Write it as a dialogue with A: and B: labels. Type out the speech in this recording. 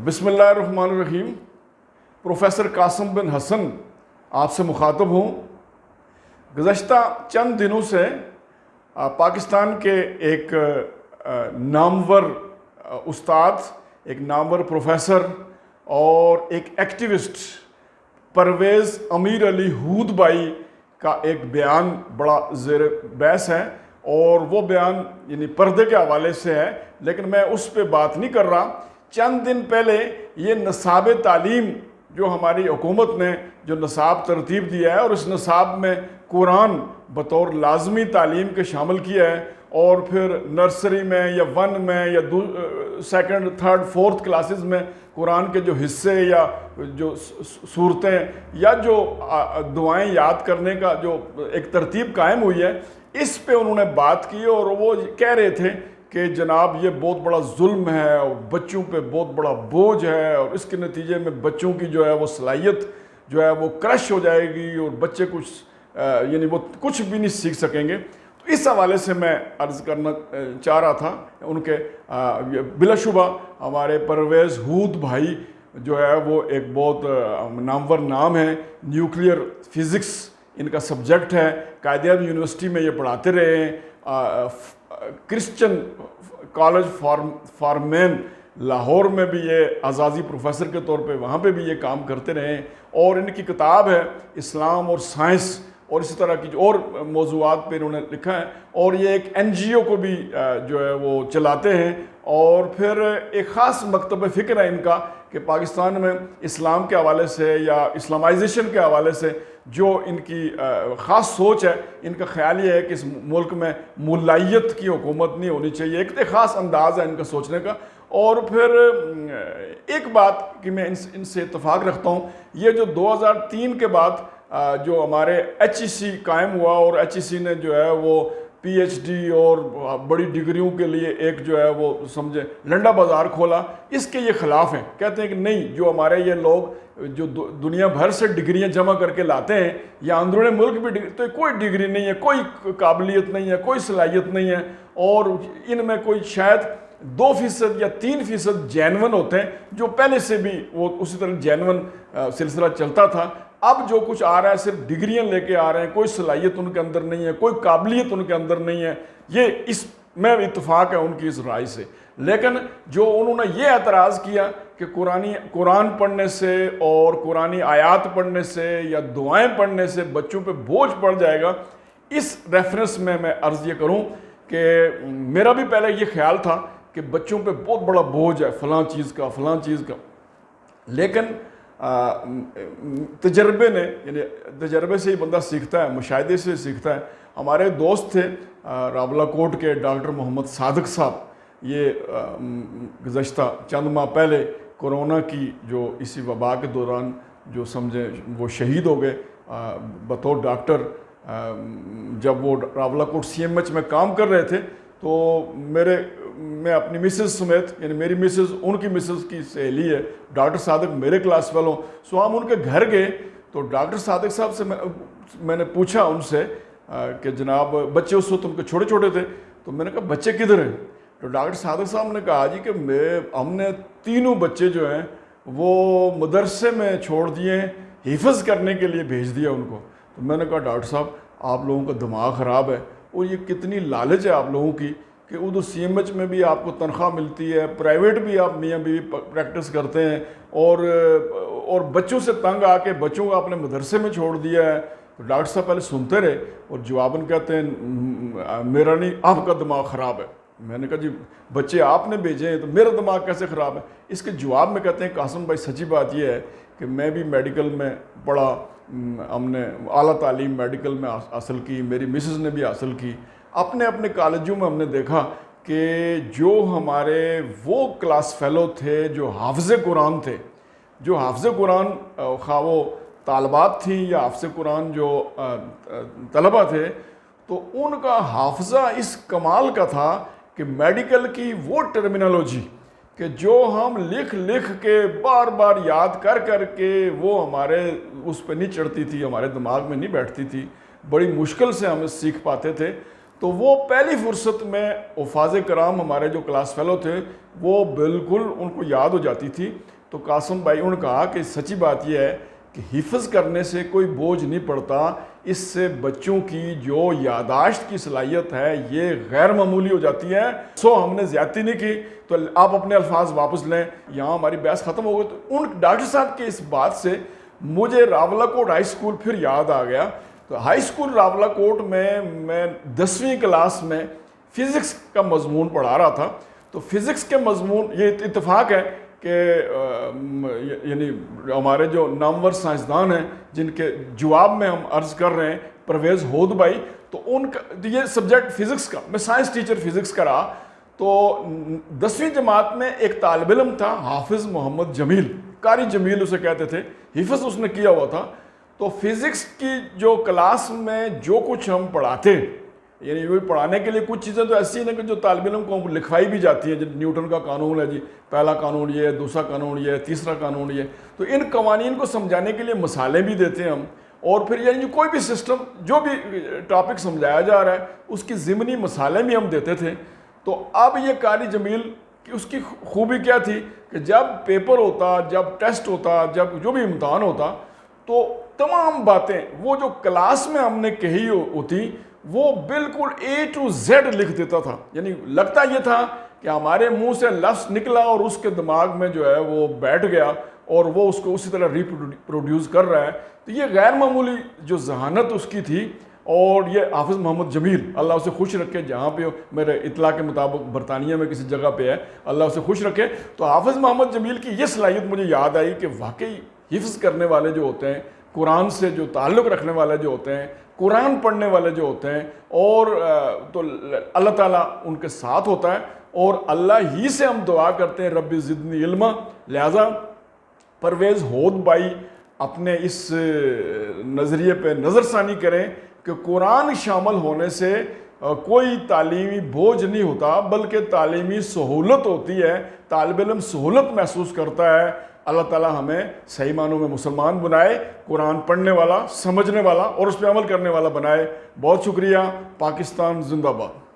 A: بسم اللہ الرحمن الرحیم۔ پروفیسر قاسم بن حسن آپ سے مخاطب ہوں۔ گزشتہ چند دنوں سے پاکستان کے ایک نامور استاد، ایک نامور پروفیسر اور ایک ایکٹیوسٹ پرویز امیر علی ہود بھائی کا ایک بیان بڑا زیر بحث ہے، اور وہ بیان یعنی پردے کے حوالے سے ہے، لیکن میں اس پہ بات نہیں کر رہا۔ چند دن پہلے یہ نصاب تعلیم جو ہماری حکومت نے جو نصاب ترتیب دیا ہے، اور اس نصاب میں قرآن بطور لازمی تعلیم کے شامل کیا ہے، اور پھر نرسری میں یا 1 میں یا 2nd 3rd 4th کلاسز میں قرآن کے جو حصے یا جو صورتیں یا جو دعائیں یاد کرنے کا جو ایک ترتیب قائم ہوئی ہے، اس پہ انہوں نے بات کی، اور وہ کہہ رہے تھے کہ جناب یہ بہت بڑا ظلم ہے اور بچوں پہ بہت بڑا بوجھ ہے، اور اس کے نتیجے میں بچوں کی جو ہے وہ صلاحیت جو ہے وہ کرش ہو جائے گی، اور بچے یعنی وہ کچھ بھی نہیں سیکھ سکیں گے۔ تو اس حوالے سے میں عرض کرنا چاہ رہا تھا ان کے بلا شبہ ہمارے پرویز ہود بھائی جو ہے وہ ایک بہت نامور نام ہے، نیوکلیئر فزکس ان کا سبجیکٹ ہے، قائد اعظم یونیورسٹی میں یہ پڑھاتے رہے ہیں، کرسچن کالج فار مین لاہور میں بھی یہ اعزازی پروفیسر کے طور پہ وہاں پہ بھی یہ کام کرتے رہے ہیں، اور ان کی کتاب ہے اسلام اور سائنس اور اسی طرح کی اور موضوعات پہ انہوں نے لکھا ہے، اور یہ ایک NGO کو بھی جو ہے وہ چلاتے ہیں، اور پھر ایک خاص مکتب فکر ہے ان کا کہ پاکستان میں اسلام کے حوالے سے یا اسلامائزیشن کے حوالے سے جو ان کی خاص سوچ ہے، ان کا خیال یہ ہے کہ اس ملک میں ملائیت کی حکومت نہیں ہونی چاہیے، ایک خاص انداز ہے ان کا سوچنے کا۔ اور پھر ایک بات کہ میں ان سے اتفاق رکھتا ہوں، یہ جو 2003 کے بعد جو ہمارے HEC قائم ہوا، اور HEC نے جو ہے وہ PhD اور بڑی ڈگریوں کے لیے ایک جو ہے وہ سمجھے لنڈا بازار کھولا، اس کے یہ خلاف ہیں، کہتے ہیں کہ نہیں، جو ہمارے یہ لوگ جو دنیا بھر سے ڈگریاں جمع کر کے لاتے ہیں یا اندرون ملک بھی تو کوئی ڈگری نہیں ہے، کوئی قابلیت نہیں ہے، کوئی صلاحیت نہیں ہے، اور ان میں کوئی شاید 2% یا 3% جینون ہوتے ہیں، جو پہلے سے بھی وہ اسی طرح جینون سلسلہ چلتا تھا۔ اب جو کچھ آ رہا ہے صرف ڈگریاں لے کے آ رہے ہیں، کوئی صلاحیت ان کے اندر نہیں ہے، کوئی قابلیت ان کے اندر نہیں ہے، یہ اس میں اتفاق ہے ان کی اس رائے سے۔ لیکن جو انہوں نے یہ اعتراض کیا کہ قرآن پڑھنے سے اور قرآنی آیات پڑھنے سے یا دعائیں پڑھنے سے بچوں پہ بوجھ پڑ جائے گا، اس ریفرنس میں عرض یہ کروں کہ میرا بھی پہلے یہ خیال تھا کہ بچوں پہ بہت بڑا بوجھ ہے فلاں چیز کا، لیکن تجربے نے یعنی تجربے سے ہی بندہ سیکھتا ہے، مشاہدے سے سیکھتا ہے۔ ہمارے دوست تھے راولہ کوٹ کے ڈاکٹر محمد صادق صاحب، یہ گزشتہ چند ماہ پہلے کورونا کی جو اسی وبا کے دوران جو سمجھے وہ شہید ہو گئے بطور ڈاکٹر۔ جب وہ راولہ کوٹ CMH میں کام کر رہے تھے تو میں اپنی مسز سمیت، یعنی میری مسز ان کی مسز کی سہیلی ہے، ڈاکٹر صادق میرے کلاس فیلو، سو ہم ان کے گھر گئے تو ڈاکٹر صادق صاحب سے میں نے پوچھا ان سے کہ جناب بچے اس وقت ان کے چھوٹے چھوٹے تھے، تو میں نے کہا بچے کدھر ہیں؟ تو ڈاکٹر صادق صاحب نے کہا جی کہ ہم نے تینوں بچے جو ہیں وہ مدرسے میں چھوڑ دیے ہیں، حفظ کرنے کے لیے بھیج دیا ان کو۔ تو میں نے کہا ڈاکٹر صاحب آپ لوگوں کا دماغ خراب ہے، اور یہ کتنی لالچ ہے آپ لوگوں کی کہ ادھر CMH میں بھی آپ کو تنخواہ ملتی ہے، پرائیویٹ بھی آپ میاں بیوی پریکٹس کرتے ہیں، اور بچوں سے تنگ آ کے بچوں کو آپ نے مدرسے میں چھوڑ دیا ہے۔ تو ڈاکٹر صاحب پہلے سنتے رہے اور جواباً کہتے ہیں میرا نہیں، آپ کا دماغ خراب ہے۔ میں نے کہا جی بچے آپ نے بھیجے ہیں تو میرا دماغ کیسے خراب ہے؟ اس کے جواب میں کہتے ہیں قاسم بھائی سچی بات یہ ہے کہ میں بھی میڈیکل میں پڑھا، ہم نے اعلیٰ تعلیم میڈیکل میں حاصل کی، میری مسز نے بھی حاصل کی، اپنے کالجوں میں ہم نے دیکھا کہ جو ہمارے وہ کلاس فیلو تھے جو حافظ قرآن تھے، جو حافظ قرآن خواہ وہ طالبات تھیں یا حافظ قرآن جو طلبہ تھے، تو ان کا حافظہ اس کمال کا تھا کہ میڈیکل کی وہ ٹرمینالوجی کہ جو ہم لکھ کے بار بار یاد کر کے وہ ہمارے اس پہ نہیں چڑھتی تھی، ہمارے دماغ میں نہیں بیٹھتی تھی، بڑی مشکل سے ہم سیکھ پاتے تھے۔ تو وہ پہلی فرصت میں حفاظ کرام ہمارے جو کلاس فیلو تھے وہ بالکل ان کو یاد ہو جاتی تھی. تو قاسم بھائی انہوں نے کہا کہ سچی بات یہ ہے کہ حفظ کرنے سے کوئی بوجھ نہیں پڑتا, اس سے بچوں کی جو یاداشت کی صلاحیت ہے یہ غیر معمولی ہو جاتی ہے. ہم نے زیادتی نہیں کی, تو آپ اپنے الفاظ واپس لیں. یہاں ہماری بحث ختم ہو گئی. تو ان ڈاکٹر صاحب کے اس بات سے مجھے راولہ کوٹ ہائی اسکول پھر یاد آ گیا. تو ہائی اسکول راولہ کوٹ میں 10ویں کلاس میں فزکس کا مضمون پڑھا رہا تھا. تو فزکس کے مضمون, یہ اتفاق ہے کہ یعنی ہمارے جو نامور سائنسدان ہیں جن کے جواب میں ہم عرض کر رہے ہیں, پرویز ہود بھائی, تو ان کا یہ سبجیکٹ فزکس کا, میں سائنس ٹیچر فزکس کا رہا. تو 10ویں جماعت میں ایک طالب علم تھا حافظ محمد جمیل, قاری جمیل اسے کہتے تھے, حفظ اس نے کیا ہوا تھا. تو فزکس کی جو کلاس میں جو کچھ ہم پڑھاتے, یعنی وہ پڑھانے کے لیے کچھ چیزیں تو ایسی ہیں کہ جو طالب علم کو لکھوائی بھی جاتی ہیں. جب نیوٹن کا قانون ہے جی, پہلا قانون یہ ہے, دوسرا قانون یہ ہے, تیسرا قانون یہ ہے. تو ان قوانین کو سمجھانے کے لیے مثالیں بھی دیتے ہیں ہم. اور پھر یعنی کوئی بھی سسٹم, جو بھی ٹاپک سمجھایا جا رہا ہے اس کی ضمنی مثالیں بھی ہم دیتے تھے. تو اب یہ قاری جمیل کی اس کی خوبی کیا تھی کہ جب پیپر ہوتا, جب ٹیسٹ ہوتا, جب جو بھی امتحان ہوتا, تو تمام باتیں وہ جو کلاس میں ہم نے کہی ہوتی وہ بالکل A to Z لکھ دیتا تھا. یعنی لگتا یہ تھا کہ ہمارے منہ سے لفظ نکلا اور اس کے دماغ میں جو ہے وہ بیٹھ گیا اور وہ اس کو اسی طرح ریپروڈیوس کر رہا ہے. تو یہ غیر معمولی جو ذہانت اس کی تھی. اور یہ حافظ محمد جمیل, اللہ اسے خوش رکھے, جہاں پہ میرے اطلاع کے مطابق برطانیہ میں کسی جگہ پہ ہے, اللہ اسے خوش رکھے. تو حافظ محمد جمیل کی یہ صلاحیت مجھے یاد آئی کہ واقعی حفظ کرنے والے جو ہوتے ہیں, قرآن سے جو تعلق رکھنے والے جو ہوتے ہیں, قرآن پڑھنے والے جو ہوتے ہیں, اور تو اللہ تعالیٰ ان کے ساتھ ہوتا ہے, اور اللہ ہی سے ہم دعا کرتے ہیں رب زدنی علما. لہٰذا پرویز ہود بھائی اپنے اس نظریے پہ نظر ثانی کریں کہ قرآن شامل ہونے سے کوئی تعلیمی بوجھ نہیں ہوتا بلکہ تعلیمی سہولت ہوتی ہے. طالب علم سہولت محسوس کرتا ہے. اللہ تعالیٰ ہمیں صحیح معنوں میں مسلمان بنائے, قرآن پڑھنے والا, سمجھنے والا اور اس پہ عمل کرنے والا بنائے. بہت شکریہ. پاکستان زندہ باد.